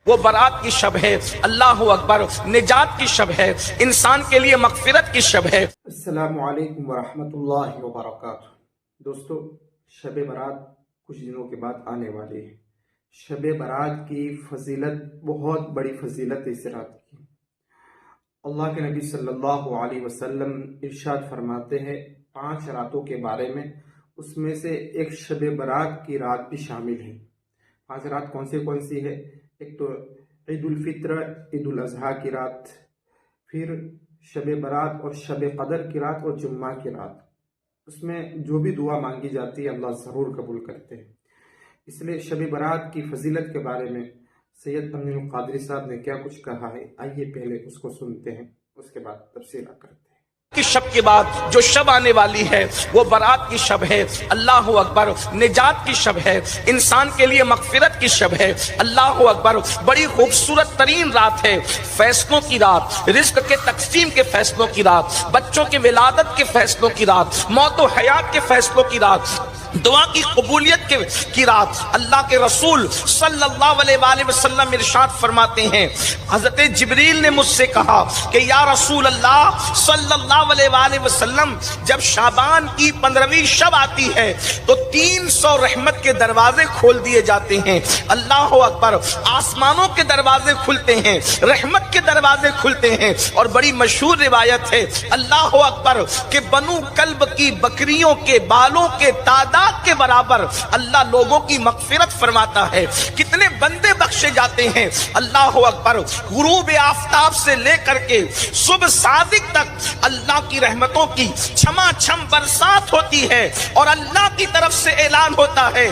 وہ برات کی شب ہے، اللہ اکبر، نجات کی شب ہے، انسان کے لیے مغفرت کی شب ہے۔ السلام علیکم ورحمۃ اللہ وبرکاتہ۔ دوستو، شب برات کچھ دنوں کے بعد آنے والی ہے۔ شب برات کی فضیلت بہت بڑی فضیلت ہے اس رات کی۔ اللہ کے نبی صلی اللہ علیہ وسلم ارشاد فرماتے ہیں 5 راتوں کے بارے میں، اس میں سے ایک شب برات کی رات بھی شامل ہے۔ 5 رات کون سی ہے؟ ایک تو عید الفطر، عید الاضحیٰ کی رات، پھر شب برات اور شب قدر کی رات اور جمعہ کی رات۔ اس میں جو بھی دعا مانگی جاتی ہے اللہ ضرور قبول کرتے ہیں۔ اس لیے شب برات کی فضیلت کے بارے میں سید امین القادری صاحب نے کیا کچھ کہا ہے، آئیے پہلے اس کو سنتے ہیں، اس کے بعد تفصیل کرتے ہیں۔ کی شب کے بعد جو شب آنے والی ہے وہ برات کی شب ہے، اللہ اکبر، نجات کی شب ہے، انسان کے لیے مغفرت کی شب ہے، اللہ اکبر۔ بڑی خوبصورت ترین رات ہے، فیصلوں کی رات، رزق کے تقسیم کے فیصلوں کی رات، بچوں کے ولادت کے فیصلوں کی رات، موت و حیات کے فیصلوں کی رات، دعا کی قبولیت کی رات۔ اللہ کے رسول صلی اللہ علیہ وآلہ وسلم ارشاد فرماتے ہیں، حضرت جبریل نے مجھ سے کہا کہ یا رسول اللہ صلی اللہ علیہ وآلہ وسلم، جب شعبان کی 15ویں شب آتی ہے تو 300 رحمت کے دروازے کھول دیے جاتے ہیں، اللہ اکبر، آسمانوں کے دروازے کھلتے ہیں، رحمت کے دروازے کھلتے ہیں۔ اور بڑی مشہور روایت ہے، اللہ اکبر، کہ بنو کلب کی بکریوں کے بالوں کے تعداد کے برابر اللہ لوگوں کی مغفرت فرماتا ہے۔ کتنے بندے بخشے جاتے ہیں، اللہ اکبر۔ غروب آفتاب سے لے کر کے صبح صادق تک اللہ کی رحمتوں کی چھما چھم برسات ہوتی ہے، اور اللہ کی طرف سے اعلان ہوتا ہے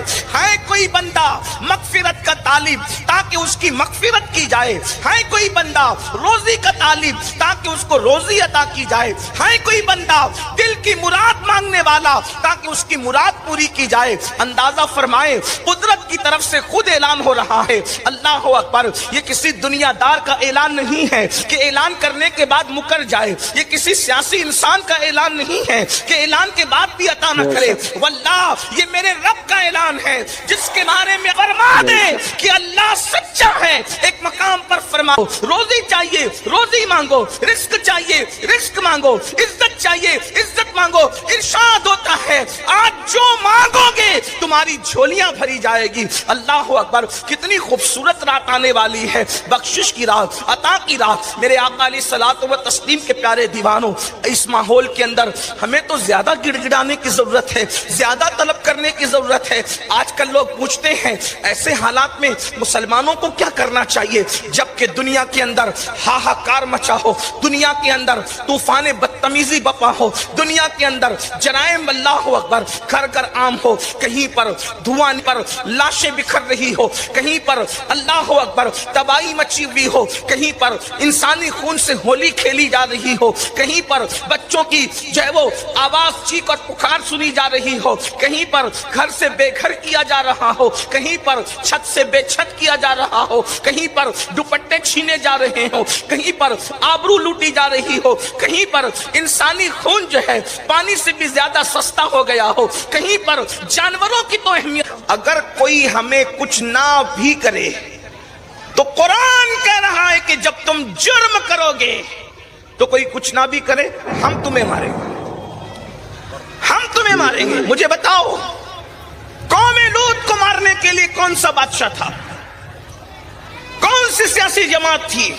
کوئی بندہ مغفرت کا طالب تاکہ اس کی مغفرت کی جائے، ہے کوئی بندہ روزی کا طالب تاکہ اس کو روزی عطا کی جائے، ہے کوئی بندہ دل کی مراد مانگنے والا تاکہ اس کی مراد پوری کی جائے۔ اندازہ فرمائے، قدرت کی طرف سے خود اعلان ہو رہا ہے، اللہ اکبر۔ یہ کسی دنیا دار کا اعلان نہیں ہے کہ اعلان کرنے کے بعد مکر جائے، یہ کسی سیاسی انسان کا اعلان نہیں ہے کہ اعلان کے بعد بھی عطا نہ کرے، واللہ یہ میرے رب کا اعلان ہے جس کے بارے میں فرما دے کہ اللہ سچا ہے۔ ایک مقام پر فرماؤ، روزی چاہیے روزی مانگو، رزق چاہیے رزق مانگو، عزت چاہیے عزت مانگو۔ ارشاد ہوتا ہے آج جو مانگو گے تمہاری جھولیاں بھری جائے گی، اللہ اکبر۔ کتنی خوبصورت رات آنے والی ہے، بخشش کی رات، عطا کی رات۔ میرے آقا علیہ الصلوۃ والتسلیم کے پیارے دیوانوں، اس ماحول کے اندر ہمیں تو زیادہ گڑ گڑانے کی ضرورت ہے، زیادہ طلب کرنے کی ضرورت ہے۔ آج کل لوگ پوچھتے ہیں ایسے حالات میں مسلمانوں کو کیا کرنا چاہیے، جبکہ دنیا کے اندر ہاہاکار مچا ہو، دنیا کے اندر طوفان بدتمیزی بپا ہو، دنیا کے اندر جرائم اللہ اکبر گھر گھر عام ہو، کہیں پر دھواں پر لاشیں بکھر رہی ہو، کہیں پر اللہ اکبر تباہی مچی ہوئی ہو، کہیں پر انسانی خون سے ہولی کھیلی جا رہی ہو، کہیں پر بچوں کی جو ہے وہ آواز چیخ اور پکار سنی جا رہی ہو، کہیں پر گھر سے بے گھر کیا جا رہا ہو، کہیں پر چھت سے بے چھت کیا جا رہا ہو، کہیں پر دوپٹے چھینے جا رہے ہو، کہیں پر آبرو لوٹی جا رہی ہو، کہیں پر انسانی خون جو ہے پانی سے بھی زیادہ سستا ہو گیا ہو، کہیں پر جانوروں کی تو اہمیت۔ اگر کوئی ہمیں کچھ نہ بھی کرے تو قرآن کہہ رہا ہے کہ جب تم جرم کرو گے تو کوئی کچھ نہ بھی کرے ہم تمہیں ماریں گے، ہم تمہیں ماریں گے۔ مجھے بتاؤ قوم لوط کو مارنے کے لیے کون سا بادشاہ تھا، کون سی سیاسی جماعت تھی؟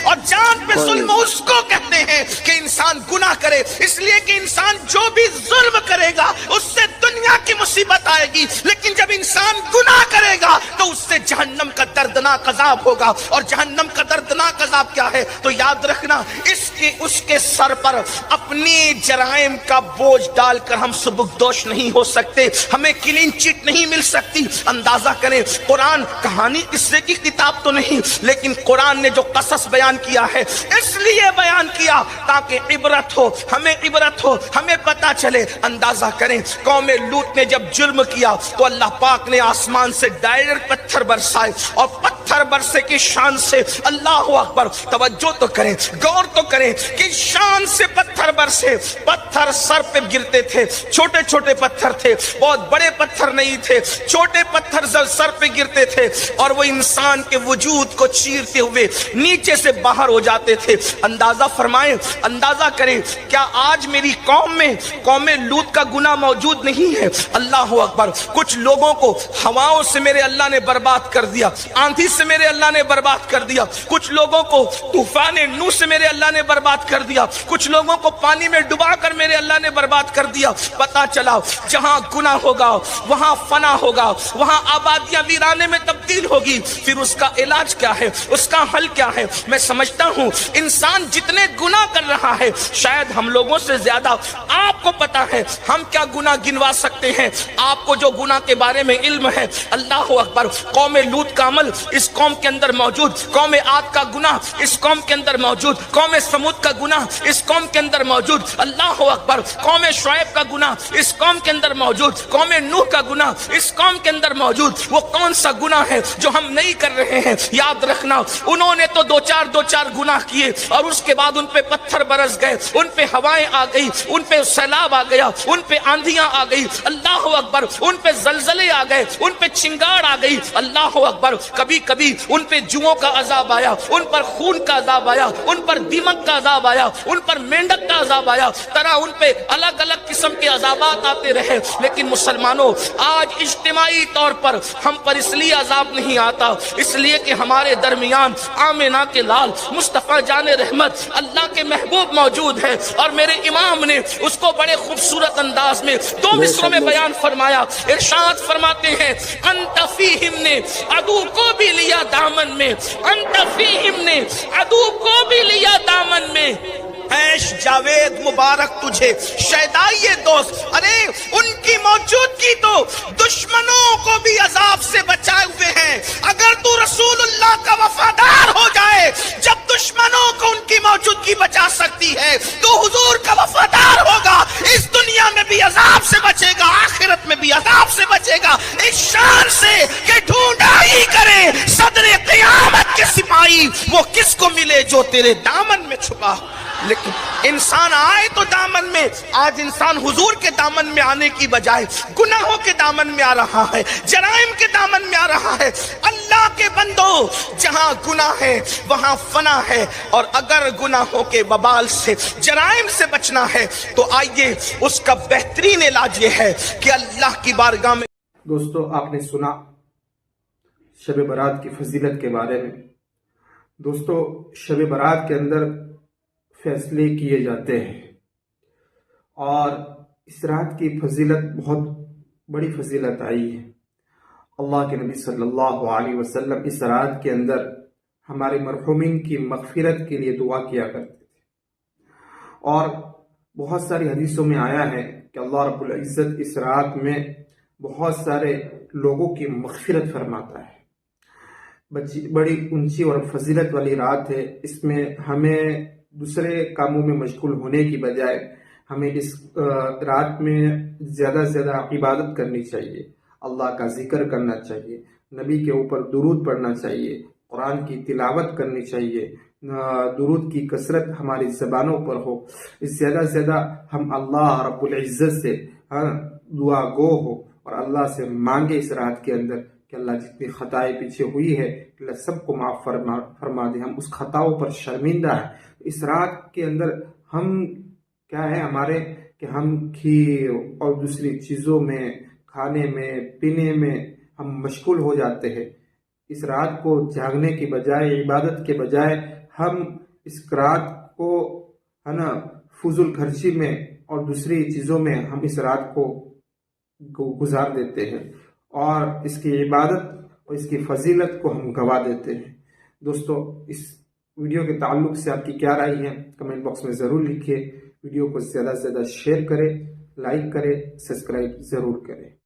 اور جان پہ ظلم اس کو کہتے ہیں کہ انسان گناہ کرے، اس لیے کہ انسان جو بھی ظلم کرے گا اس سے دنیا کی مصیبت آئے گی، لیکن جب انسان گناہ کرے گا تو اس سے جہنم کا دردناک عذاب ہوگا۔ اور جہنم کا دردناک عذاب کیا ہے تو یاد رکھنا، اس کے سر پر اپنی جرائم کا بوجھ ڈال کر ہم سبکدوش نہیں ہو سکتے، ہمیں کلین چٹ نہیں مل سکتی۔ اندازہ کریں، قرآن کہانی قصے کی کتاب تو نہیں، لیکن قرآن نے جو قصص بیان کیا ہے اس لیے بیان کیا تاکہ عبرت ہو، ہمیں عبرت ہو، ہمیں پتہ چلے۔ اندازہ کریں، قوم لوط نے جب جرم کیا تو اللہ پاک نے آسمان سے ڈائریکٹ پتھر برسائے، اور پتھر پتھر برسے کی شان سے، اللہ اکبر، توجہ تو کریں، غور تو کریں کہ شان سے پتھر برسے، پتھر سر پہ گرتے تھے، چھوٹے چھوٹے پتھر تھے، بہت بڑے پتھر نہیں تھے، چھوٹے پتھر سر پہ گرتے تھے اور وہ انسان کے وجود کو چیرتے ہوئے نیچے سے باہر ہو جاتے تھے۔ اندازہ فرمائیں، اندازہ کریں، کیا آج میری قوم میں، قوم لوط کا گناہ موجود نہیں ہے؟ اللہ اکبر، کچھ لوگوں کو ہواؤں سے میرے اللہ نے برباد کر دیا، آندھی سے میرے اللہ نے برباد کر دیا، کچھ لوگوں کو طوفان نوح سے میرے اللہ نے برباد کر دیا، کچھ لوگوں کو پانی میں ڈبا کر میرے اللہ نے برباد کر دیا۔ پتا چلا جہاں گناہ ہوگا وہاں فنا ہوگا، وہاں آبادیاں ویرانے میں تبدیل ہوگی۔ پھر اس کا علاج کیا ہے، اس کا حل کیا ہے؟ میں سمجھتا ہوں انسان جتنے گناہ کر رہا ہے، شاید ہم لوگوں سے زیادہ آپ کو پتا ہے ہم کیا گناہ گنوا سکتے ہیں۔ آپ کو جو گناہ کے بارے میں علم ہے، اللہ اکبر، قوم لوط کا عمل اس قوم کے اندر موجود، قوم عاد کا گناہ اس قوم کے اندر موجود، قوم سمود کا گناہ اس قوم کے اندر موجود، اللہ اکبر، قوم شعیب کا گناہ اس قوم کے اندر موجود، قوم نوح کا گناہ اس قوم کے اندر موجود۔ وہ کون سا گناہ ہے جو ہم نہیں کر رہے ہیں؟ یاد رکھنا، انہوں نے تو دو چار گناہ کیے اور اس کے بعد ان پہ پتھر برس گئے، ان پہ ہوائیں آ گئی، ان پہ سیلاب آ گیا، ان پہ آندھیاں آ گئی، اللہ اکبر، ان پہ زلزلے آ گئے، ان پہ چنگاڑ آ گئی، اللہ اکبر، کبھی کبھی ان پہ جوؤں کا عذاب آیا، ان پر خون کا عذاب آیا، ان پر دیمک کا عذاب آیا، ان پر مینڈک کا عذاب آیا، طرح ان پہ الگ الگ قسم کے عذابات آتے رہے۔ لیکن مسلمانوں، آج اجتماعی طور پر ہم پر اس لیے عذاب نہیں آتا، اس لیے کہ ہمارے درمیان آمنہ کے لال مصطفیٰ جان رحمت اللہ کے محبوب موجود ہے، اور میرے امام نے اس کو بڑے خوبصورت انداز میں دو مصروں میں بیان فرمایا۔ ارشاد فرماتے ہیں، انت فیہم نے عدو کو بھی لیا دامن میں، انت فیہم نے عدو کو بھی لیا دامن میں، عیش جاوید مبارک تجھے شیدائی دوست۔ ارے ان کی موجودگی تو دشمنوں کو بھی عذاب سے بچائے ہوئے ہیں۔ اگر تو رسول اللہ کا وفادار ہو جائے، جب دشمنوں کو ان کی موجودگی بچا سکتی ہے تو حضور کا وفادار ہوگا، اس دنیا میں بھی عذاب سے بچے گا، آخرت میں بھی عذاب سے بچے گا، اس شان سے کہ ڈھونڈا ہی کرے صدر قیامت کے سپاہی، وہ کس کو ملے جو تیرے دامن میں چھپا۔ لیکن انسان آئے تو دامن میں، آج انسان حضور کے دامن میں آنے کی بجائے گناہوں کے دامن میں آ رہا ہے، جرائم کے دامن میں آ رہا ہے۔ اللہ کے بندو، جہاں گناہ ہے وہاں فنا ہے، اور اگر گناہوں کے وبال سے، جرائم سے بچنا ہے تو آئیے اس کا بہترین علاج یہ ہے کہ اللہ کی بارگاہ میں۔ دوستو، آپ نے سنا شب برات کی فضیلت کے بارے میں۔ دوستو، شب برات کے اندر فیصلے کیے جاتے ہیں، اور اس رات کی فضیلت بہت بڑی فضیلت آئی ہے۔ اللہ کے نبی صلی اللہ علیہ وسلم اس رات کے اندر ہمارے مرحومین کی مغفرت کے لیے دعا کیا کرتے تھے، اور بہت ساری حدیثوں میں آیا ہے کہ اللہ رب العزت اس رات میں بہت سارے لوگوں کی مغفرت فرماتا ہے۔ بڑی اونچی اور فضیلت والی رات ہے۔ اس میں ہمیں دوسرے کاموں میں مشغول ہونے کی بجائے ہمیں اس رات میں زیادہ سے زیادہ عبادت کرنی چاہیے، اللہ کا ذکر کرنا چاہیے، نبی کے اوپر درود پڑھنا چاہیے، قرآن کی تلاوت کرنی چاہیے، درود کی کثرت ہماری زبانوں پر ہو، اس زیادہ سے زیادہ ہم اللہ رب العزت سے دعا گو ہو اور اللہ سے مانگے اس رات کے اندر کہ اللہ جتنی خطائیں پیچھے ہوئی ہے اللہ سب کو معاف فرما دے، ہم اس خطاؤں پر شرمندہ ہیں۔ اس رات کے اندر ہم کیا ہے ہمارے کہ ہم کھیر اور دوسری چیزوں میں، کھانے میں، پینے میں ہم مشغول ہو جاتے ہیں۔ اس رات کو جاگنے کی بجائے، عبادت کے بجائے ہم اس رات کو فضول خرچی میں اور دوسری چیزوں میں ہم اس رات کو گزار دیتے ہیں، اور اس کی عبادت اور اس کی فضیلت کو ہم گوا دیتے ہیں۔ دوستو، اس ویڈیو کے تعلق سے آپ کی کیا رائے ہے کمنٹ باکس میں ضرور لکھیے۔ ویڈیو کو زیادہ سے زیادہ شیئر کریں، لائک کریں، سبسکرائب ضرور کریں۔